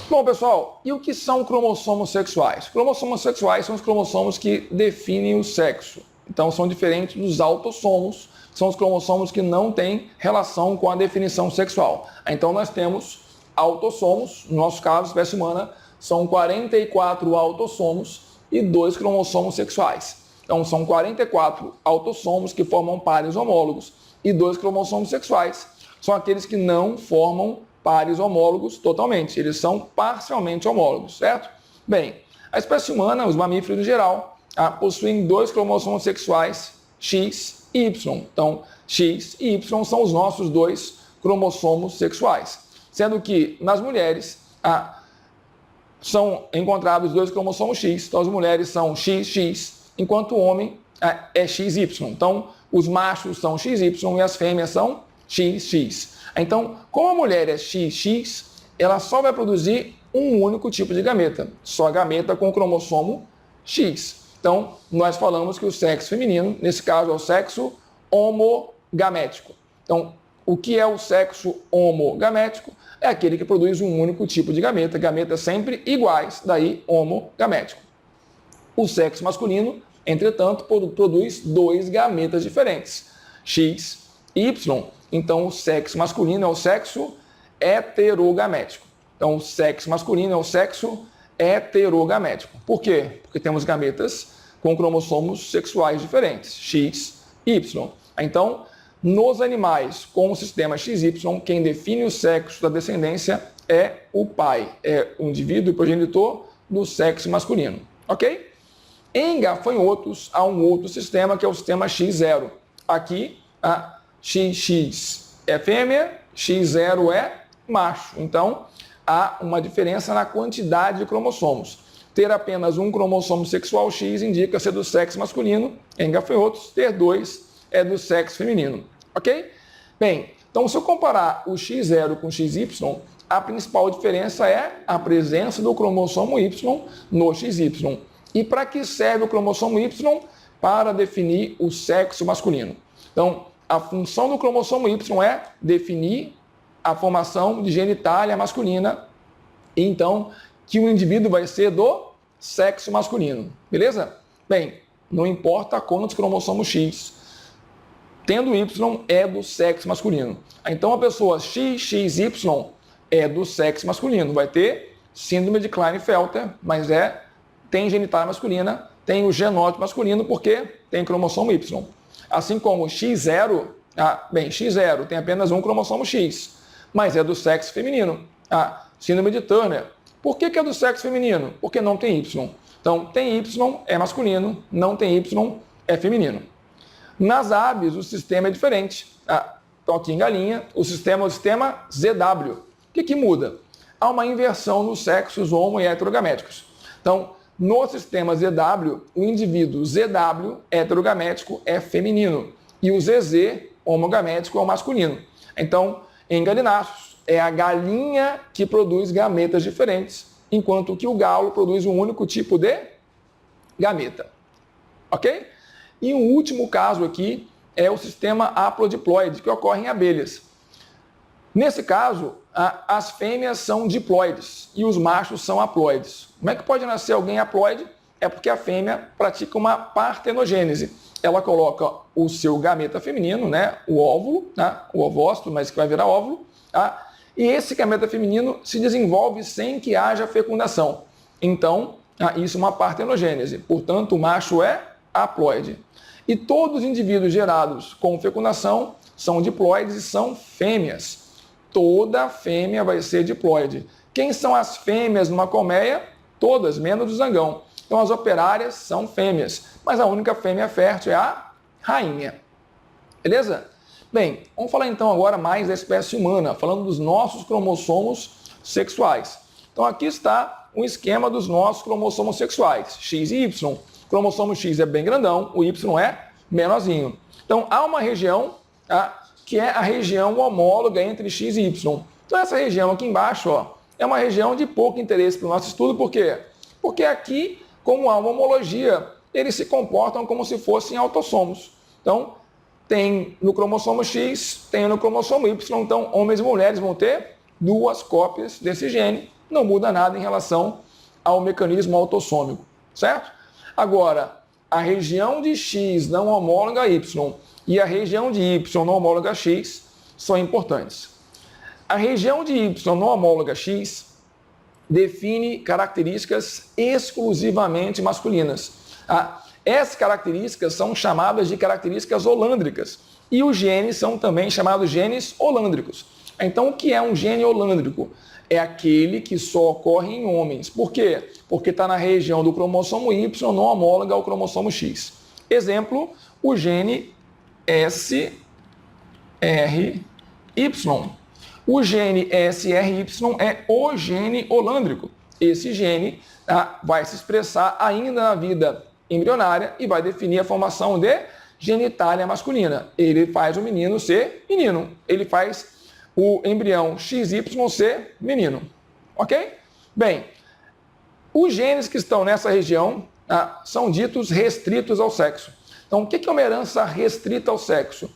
Bom, pessoal, e o que são cromossomos sexuais? Cromossomos sexuais são os cromossomos que definem o sexo. Então, são diferentes dos autossomos, que são os cromossomos que não têm relação com a definição sexual. Então, nós temos autossomos, no nosso caso, espécie humana, são 44 autossomos e 2 cromossomos sexuais. Então, são 44 autossomos que formam pares homólogos e 2 cromossomos sexuais são aqueles que não formam pares homólogos totalmente, eles são parcialmente homólogos, certo? Bem, a espécie humana, os mamíferos em geral, possuem 2 cromossomos sexuais, X e Y. Então, X e Y são os nossos 2 cromossomos sexuais, sendo que nas mulheres são encontrados 2 cromossomos X, então as mulheres são XX, enquanto o homem é XY. Então, os machos são XY e as fêmeas são XX. Então, como a mulher é XX, ela só vai produzir um único tipo de gameta, só a gameta com o cromossomo X. Então, nós falamos que o sexo feminino, nesse caso, é o sexo homogamético. Então, o que é o sexo homogamético? É aquele que produz um único tipo de gameta, gametas sempre iguais, daí homogamético. O sexo masculino, entretanto, produz 2 gametas diferentes, X e Y. Então, o sexo masculino é o sexo heterogamético. Então, o sexo masculino é o sexo heterogamético. Por quê? Porque temos gametas com cromossomos sexuais diferentes, X e Y. Então, nos animais com o sistema XY, quem define o sexo da descendência é o pai, é o indivíduo progenitor do sexo masculino. Ok? Em gafanhotos, há um outro sistema que é o sistema X0. Aqui, a XX é fêmea, X0 é macho. Então, há uma diferença na quantidade de cromossomos. Ter apenas um cromossomo sexual X indica ser do sexo masculino, em gafanhotos, ter 2 é do sexo feminino. Ok? Bem, então se eu comparar o X0 com o XY, a principal diferença é a presença do cromossomo Y no XY. E para que serve o cromossomo Y? Para definir o sexo masculino. Então, a função do cromossomo Y é definir a formação de genitália masculina, e então que o indivíduo vai ser do sexo masculino. Beleza? Bem, não importa quantos cromossomos X, tendo Y é do sexo masculino. Então a pessoa XXY é do sexo masculino, vai ter síndrome de Klinefelter, mas tem genitália masculina, tem o genótipo masculino porque tem cromossomo Y. Assim como X0, X0 tem apenas um cromossomo X, mas é do sexo feminino. Síndrome de Turner. Por que é do sexo feminino? Porque não tem Y. Então, tem Y é masculino, não tem Y é feminino. Nas aves, o sistema é diferente. Então, aqui em galinha, o sistema é o sistema ZW. O que muda? Há uma inversão nos sexos homo e heterogaméticos. Então, no sistema ZW, o indivíduo ZW heterogamético é feminino e o ZZ homogamético é o masculino. Então, em galináceos, é a galinha que produz gametas diferentes, enquanto que o galo produz um único tipo de gameta. Ok? E um último caso aqui é o sistema haplodiploide, que ocorre em abelhas. Nesse caso, as fêmeas são diploides e os machos são haploides. Como é que pode nascer alguém haploide? É porque a fêmea pratica uma partenogênese. Ela coloca o seu gameta feminino, né, o óvulo, o ovócito, mas que vai virar óvulo, e esse gameta feminino se desenvolve sem que haja fecundação. Então, isso é uma partenogênese. Portanto, o macho é haploide. E todos os indivíduos gerados com fecundação são diploides e são fêmeas. Toda fêmea vai ser diploide. Quem são as fêmeas numa colmeia? Todas, menos o zangão. Então as operárias são fêmeas, mas a única fêmea fértil é a rainha. Beleza? Bem, vamos falar então agora mais da espécie humana, falando dos nossos cromossomos sexuais. Então aqui está um esquema dos nossos cromossomos sexuais, X e Y. O cromossomo X é bem grandão, o Y é menorzinho. Então há uma região que é a região homóloga entre X e Y. Então essa região aqui embaixo é uma região de pouco interesse para o nosso estudo, por quê? Porque aqui, como há uma homologia, eles se comportam como se fossem autossomos. Então, tem no cromossomo X, tem no cromossomo Y, então homens e mulheres vão ter 2 cópias desse gene não muda nada em relação ao mecanismo autossômico, certo? Agora, a região de X não homóloga a Y e a região de Y não homóloga a X são importantes. A região de Y não homóloga a X define características exclusivamente masculinas. Essas características são chamadas de características holândricas e os genes são também chamados genes holândricos. Então, o que é um gene holândrico? É aquele que só ocorre em homens. Por quê? Porque está na região do cromossomo Y não homóloga ao cromossomo X. Exemplo, o gene SRY. O gene SRY é o gene holândrico. Esse gene vai se expressar ainda na vida embrionária e vai definir a formação de genitália masculina. Ele faz o menino ser menino. Ele faz o embrião XY ser menino. Ok? Bem, os genes que estão nessa região são ditos restritos ao sexo. Então, o que é uma herança restrita ao sexo?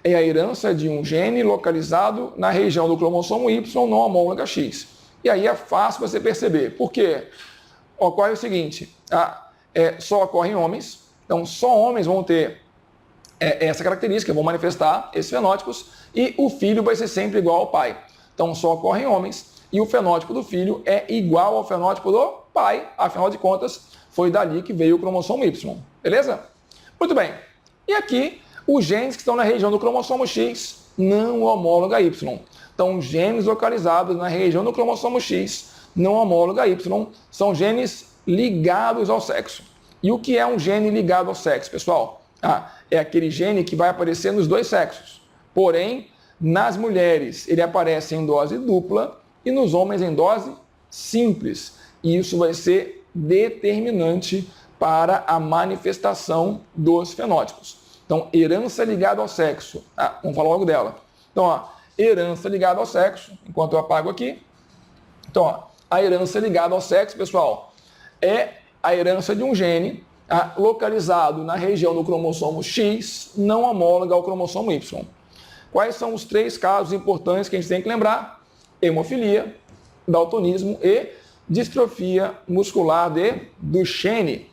É a herança de um gene localizado na região do cromossomo Y não homóloga X. E aí é fácil você perceber. Por quê? Ocorre o seguinte, só ocorre em homens, então só homens vão ter essa característica, vão manifestar esses fenótipos, e o filho vai ser sempre igual ao pai. Então só ocorre em homens, e o fenótipo do filho é igual ao fenótipo do pai, afinal de contas, foi dali que veio o cromossomo Y. Beleza? Muito bem. E aqui, os genes que estão na região do cromossomo X não homóloga Y. Então, genes localizados na região do cromossomo X não homóloga Y são genes ligados ao sexo. E o que é um gene ligado ao sexo, pessoal? É aquele gene que vai aparecer nos dois sexos. Porém, nas mulheres ele aparece em dose dupla e nos homens em dose simples. E isso vai ser determinante para a manifestação dos fenótipos. Então, herança ligada ao sexo. Vamos falar logo dela. Então, herança ligada ao sexo, enquanto eu apago aqui. Então, a herança ligada ao sexo, pessoal, é a herança de um gene localizado na região do cromossomo X, não homóloga ao cromossomo Y. Quais são os 3 casos importantes que a gente tem que lembrar? Hemofilia, daltonismo e distrofia muscular de Duchenne.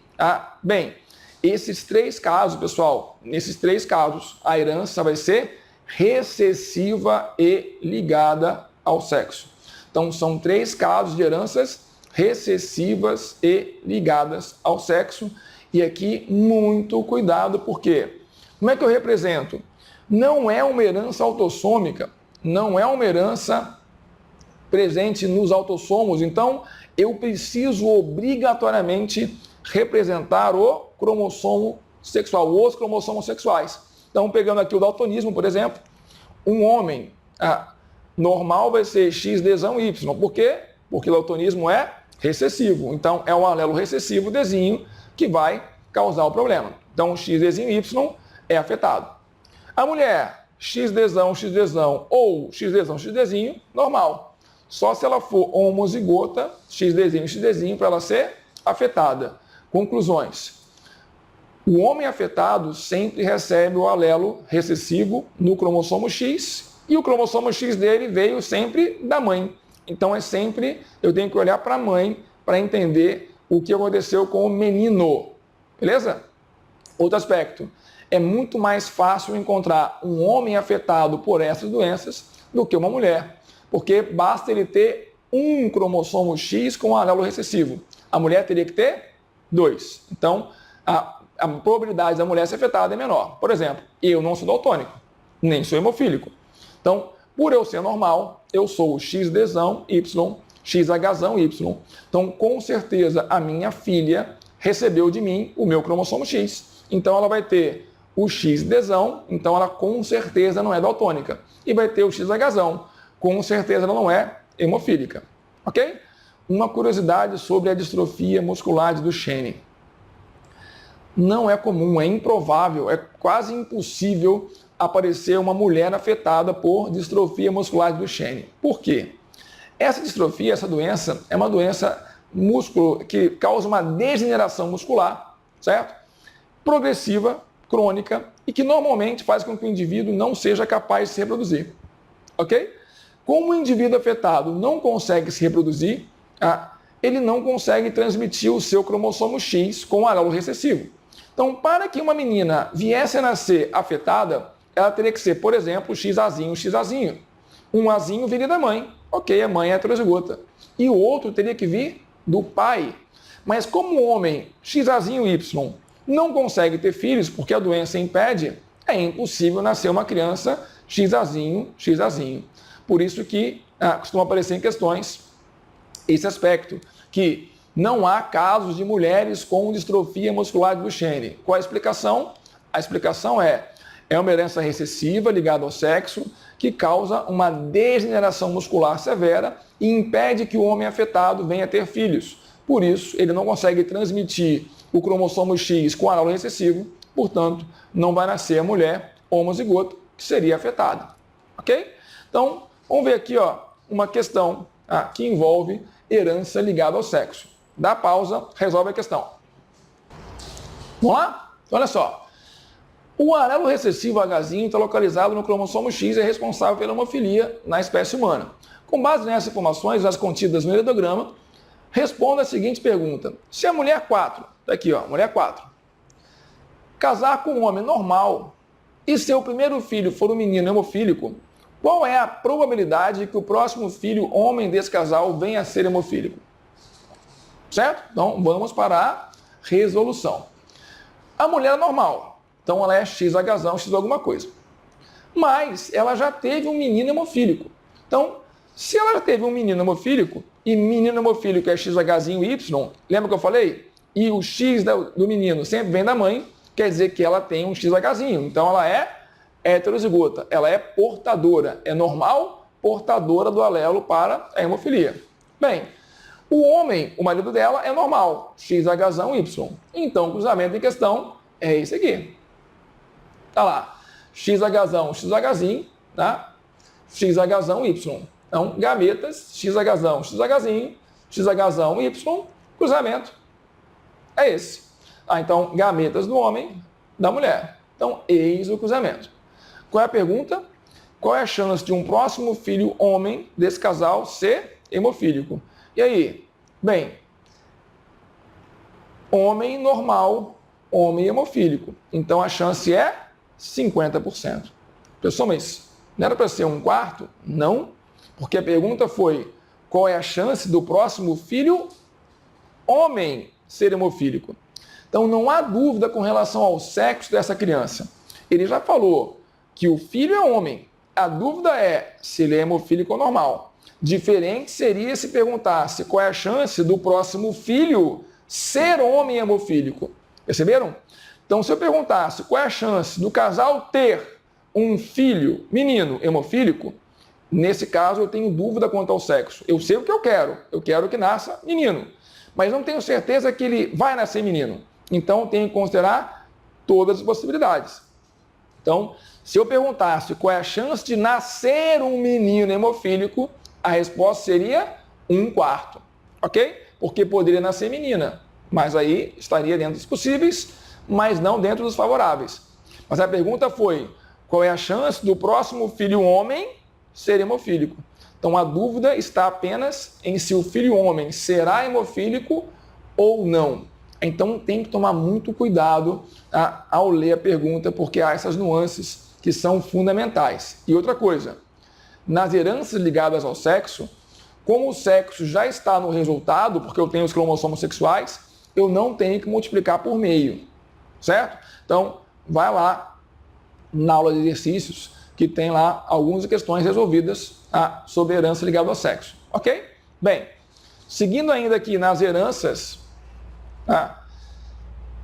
Bem, esses 3 casos, pessoal, nesses 3 casos, a herança vai ser recessiva e ligada ao sexo. Então, são 3 casos de heranças recessivas e ligadas ao sexo. E aqui, muito cuidado, porque como é que eu represento? Não é uma herança autossômica, não é uma herança presente nos autossomos, então eu preciso obrigatoriamente representar o cromossomo sexual, os cromossomos sexuais. Então, pegando aqui o daltonismo, por exemplo, um homem normal vai ser XDzão Y. Por quê? Porque o daltonismo é recessivo. Então, é um alelo recessivo Dzinho que vai causar o problema. Então, o XDzinho Y é afetado. A mulher, XDzão, XDzão ou XDzão, XDzinho, normal. Só se ela for homozigota, XDzinho, XDzinho, para ela ser afetada. Conclusões. O homem afetado sempre recebe o alelo recessivo no cromossomo X e o cromossomo X dele veio sempre da mãe. Então, eu tenho que olhar para a mãe para entender o que aconteceu com o menino. Beleza? Outro aspecto. É muito mais fácil encontrar um homem afetado por essas doenças do que uma mulher. Porque basta ele ter um cromossomo X com um alelo recessivo. A mulher teria que ter 2. Então, a probabilidade da mulher ser afetada é menor. Por exemplo, eu não sou daltônico, nem sou hemofílico. Então, por eu ser normal, eu sou XDzão Y, XHzão Y. Então, com certeza, a minha filha recebeu de mim o meu cromossomo X. Então, ela vai ter o XDzão, então ela com certeza não é daltônica. E vai ter o XHzão, com certeza ela não é hemofílica. Ok? Uma curiosidade sobre a distrofia muscular de Duchenne. Não é comum, é improvável, é quase impossível aparecer uma mulher afetada por distrofia muscular de Duchenne. Por quê? Essa distrofia, essa doença, é uma doença que causa uma degeneração muscular, certo? Progressiva, crônica, e que normalmente faz com que o indivíduo não seja capaz de se reproduzir. Ok? Como o indivíduo afetado não consegue se reproduzir, ele não consegue transmitir o seu cromossomo X com o alelo recessivo. Então, para que uma menina viesse a nascer afetada, ela teria que ser, por exemplo, XAzinho, XAzinho. Um Azinho viria da mãe. Ok, a mãe é heterozigota. E o outro teria que vir do pai. Mas como o homem XAzinho Y não consegue ter filhos porque a doença impede, é impossível nascer uma criança XAzinho, XAzinho. Por isso que costuma aparecer em questões esse aspecto, que não há casos de mulheres com distrofia muscular de Duchenne. Qual a explicação? A explicação é uma herança recessiva ligada ao sexo que causa uma degeneração muscular severa e impede que o homem afetado venha a ter filhos. Por isso, ele não consegue transmitir o cromossomo X com alelo recessivo, portanto, não vai nascer a mulher homozigota que seria afetada. Ok? Então, vamos ver aqui uma questão que envolve herança ligada ao sexo. Dá pausa, resolve a questão. Vamos lá? Olha só. O alelo recessivo Hzinho está localizado no cromossomo X e é responsável pela hemofilia na espécie humana. Com base nessas informações, as contidas no heredograma, responda a seguinte pergunta. Se a mulher 4, tá aqui, mulher 4, casar com um homem normal e seu primeiro filho for um menino hemofílico, qual é a probabilidade que o próximo filho homem desse casal venha a ser hemofílico? Certo? Então, vamos para a resolução. A mulher é normal, então ela é XHzão, X alguma coisa. Mas ela já teve um menino hemofílico. Então, se ela já teve um menino hemofílico, e menino hemofílico é XHzinho Y, lembra que eu falei? E o X do menino sempre vem da mãe, quer dizer que ela tem um XHzinho. Então, ela é heterozigota, ela é portadora, é normal, portadora do alelo para a hemofilia. Bem, o homem, o marido dela, é normal, XHzão Y. Então, o cruzamento em questão é esse aqui. Tá lá, XHzão, XHzinho, tá? XHzão Y. Então, gametas, XHzão, XHzinho, XHzão Y, cruzamento é esse. Então, gametas do homem, da mulher. Então, eis o cruzamento. Qual é a pergunta? Qual é a chance de um próximo filho homem desse casal ser hemofílico? E aí? Bem, homem normal, homem hemofílico. Então, a chance é 50%. Pessoal, mas não era para ser um quarto? Não, porque a pergunta foi qual é a chance do próximo filho homem ser hemofílico. Então, não há dúvida com relação ao sexo dessa criança. Ele já falou que o filho é homem. A dúvida é se ele é hemofílico ou normal. Diferente seria se perguntasse qual é a chance do próximo filho ser homem hemofílico. Perceberam? Então, se eu perguntasse qual é a chance do casal ter um filho, menino, hemofílico, nesse caso eu tenho dúvida quanto ao sexo. Eu sei o que eu quero que nasça menino, mas não tenho certeza que ele vai nascer menino. Então, eu tenho que considerar todas as possibilidades. Então, se eu perguntasse qual é a chance de nascer um menino hemofílico, a resposta seria 1/4, ok? Porque poderia nascer menina, mas aí estaria dentro dos possíveis, mas não dentro dos favoráveis. Mas a pergunta foi, qual é a chance do próximo filho homem ser hemofílico? Então, a dúvida está apenas em se o filho homem será hemofílico ou não. Então, tem que tomar muito cuidado ao ler a pergunta, porque há essas nuances que são fundamentais. E outra coisa, nas heranças ligadas ao sexo, como o sexo já está no resultado, porque eu tenho os cromossomos sexuais, eu não tenho que multiplicar por meio, certo? Então, vai lá na aula de exercícios, que tem lá algumas questões resolvidas sobre herança ligada ao sexo, ok? Bem, seguindo ainda aqui nas heranças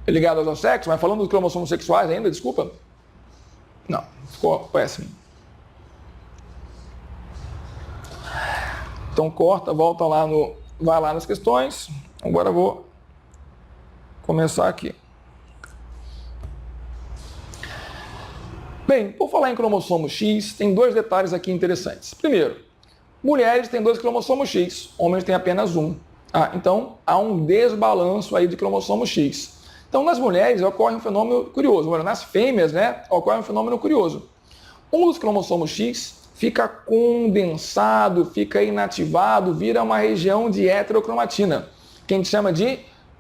ligadas ao sexo, mas falando dos cromossomos sexuais ainda, desculpa. Não, ficou péssimo. Então corta, volta lá vai lá nas questões. Agora eu vou começar aqui. Bem, por falar em cromossomo X, tem dois detalhes aqui interessantes. Primeiro, mulheres têm 2 cromossomos X, homens têm apenas um. Então, há um desbalanço aí de cromossomo X. Então, nas mulheres ocorre um fenômeno curioso. Agora, nas fêmeas, ocorre um fenômeno curioso. Um dos cromossomos X fica condensado, fica inativado, vira uma região de heterocromatina, que a gente chama de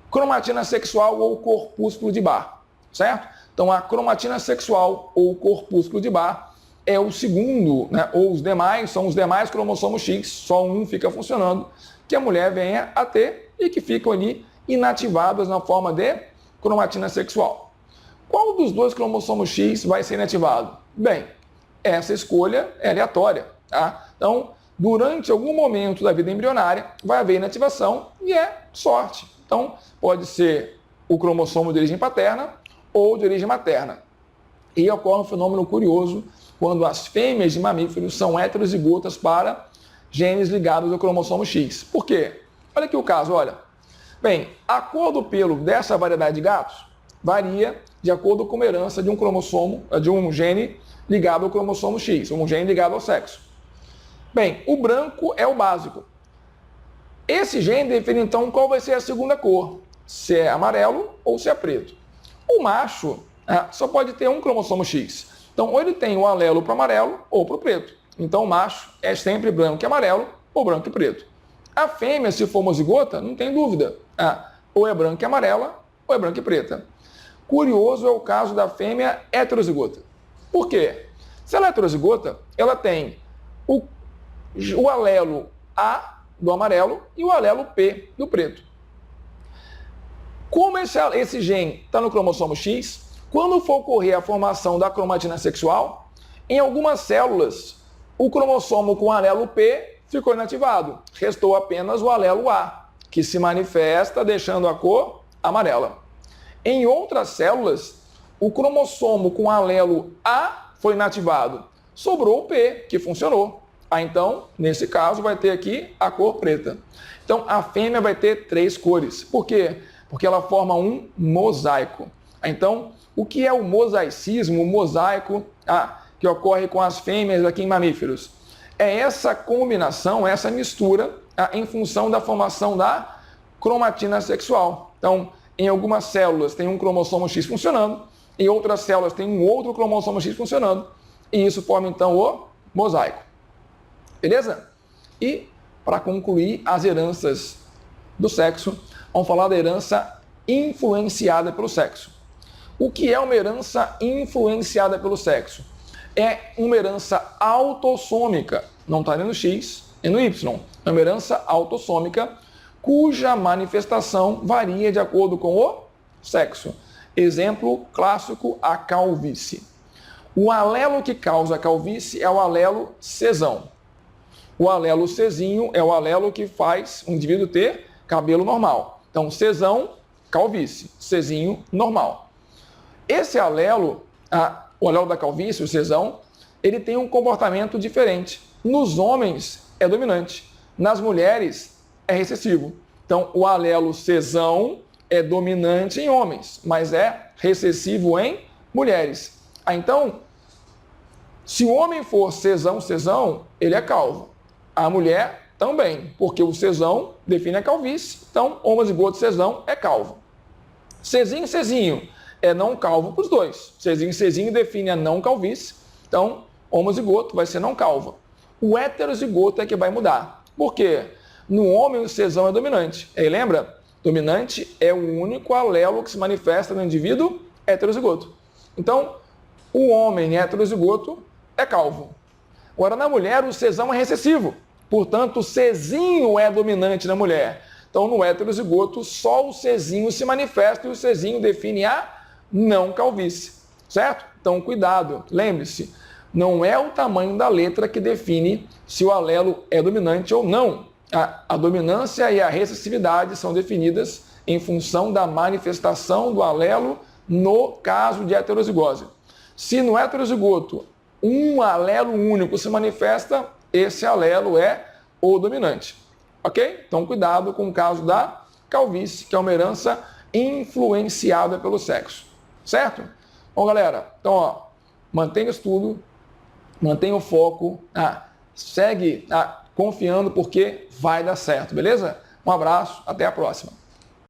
cromatina sexual ou corpúsculo de Barr, certo? Então, a cromatina sexual ou corpúsculo de Barr é o segundo, né? Ou os demais, são os demais cromossomos X, só um fica funcionando, que a mulher venha a ter e que ficam ali inativadas na forma de cromatina sexual. Qual dos dois cromossomos X vai ser inativado? Bem, essa escolha é aleatória, tá? Então, durante algum momento da vida embrionária, vai haver inativação e é sorte. Então, pode ser o cromossomo de origem paterna ou de origem materna. E ocorre um fenômeno curioso quando as fêmeas de mamíferos são heterozigotas para genes ligados ao cromossomo X. Por quê? Olha aqui o caso, olha. Bem, a cor do pelo dessa variedade de gatos varia de acordo com a herança de um cromossomo, de um gene ligado ao cromossomo X, um gene ligado ao sexo. Bem, o branco é o básico. Esse gene define então qual vai ser a segunda cor, se é amarelo ou se é preto. O macho só pode ter um cromossomo X. Então, ou ele tem o alelo para o amarelo ou para o preto. Então, o macho é sempre branco e amarelo ou branco e preto. A fêmea, se for homozigota, não tem dúvida. Ou é branca e amarela ou é branca e preta. Curioso é o caso da fêmea heterozigota. Por quê? Se ela é heterozigota, ela tem o alelo A do amarelo e o alelo P do preto. Como esse gene está no cromossomo X, quando for ocorrer a formação da cromatina sexual, em algumas células, o cromossomo com alelo P ficou inativado. Restou apenas o alelo A, que se manifesta deixando a cor amarela. Em outras células, o cromossomo com alelo A foi inativado. Sobrou o P, que funcionou. Então, nesse caso, vai ter aqui a cor preta. Então, a fêmea vai ter 3 cores. Por quê? Porque ela forma um mosaico. Então, o que é o mosaicismo, o mosaico que ocorre com as fêmeas aqui em mamíferos? É essa combinação, essa mistura em função da formação da cromatina sexual. Então, em algumas células tem um cromossomo X funcionando, em outras células tem um outro cromossomo X funcionando, e isso forma então o mosaico. Beleza? E, para concluir as heranças do sexo, vamos falar da herança influenciada pelo sexo. O que é uma herança influenciada pelo sexo? É uma herança autossômica, não está nem no X e no Y. É uma herança autossômica cuja manifestação varia de acordo com o sexo. Exemplo clássico, a calvície. O alelo que causa a calvície é o alelo Czão. O alelo Czinho é o alelo que faz o indivíduo ter cabelo normal. Então, Czão, calvície. Czinho, normal. Esse alelo, o alelo da calvície, o Czão, ele tem um comportamento diferente. Nos homens é dominante, nas mulheres é recessivo. Então, o alelo Czão é dominante em homens, mas é recessivo em mulheres. Então, se o homem for Czão, ele é calvo. A mulher também, porque o Czão define a calvície, então homozigoto Czão é calvo. Czinho é não calvo para os dois. Czinho define a não calvície, então homozigoto vai ser não calvo. O heterozigoto é que vai mudar. Por quê? No homem o Czão é dominante. Aí lembra? Dominante é o único alelo que se manifesta no indivíduo heterozigoto. Então, o homem heterozigoto é calvo. Agora, na mulher, o Czão é recessivo. Portanto, o Czinho é dominante na mulher. Então, no heterozigoto, só o Czinho se manifesta e o Czinho define a não calvície. Certo? Então, cuidado. Lembre-se, não é o tamanho da letra que define se o alelo é dominante ou não. A dominância e a recessividade são definidas em função da manifestação do alelo no caso de heterozigose. Se no heterozigoto um alelo único se manifesta, esse alelo é o dominante. Ok? Então, cuidado com o caso da calvície, que é uma herança influenciada pelo sexo. Certo? Bom, galera, então, mantenha o estudo, mantenha o foco, segue confiando porque vai dar certo, beleza? Um abraço, até a próxima.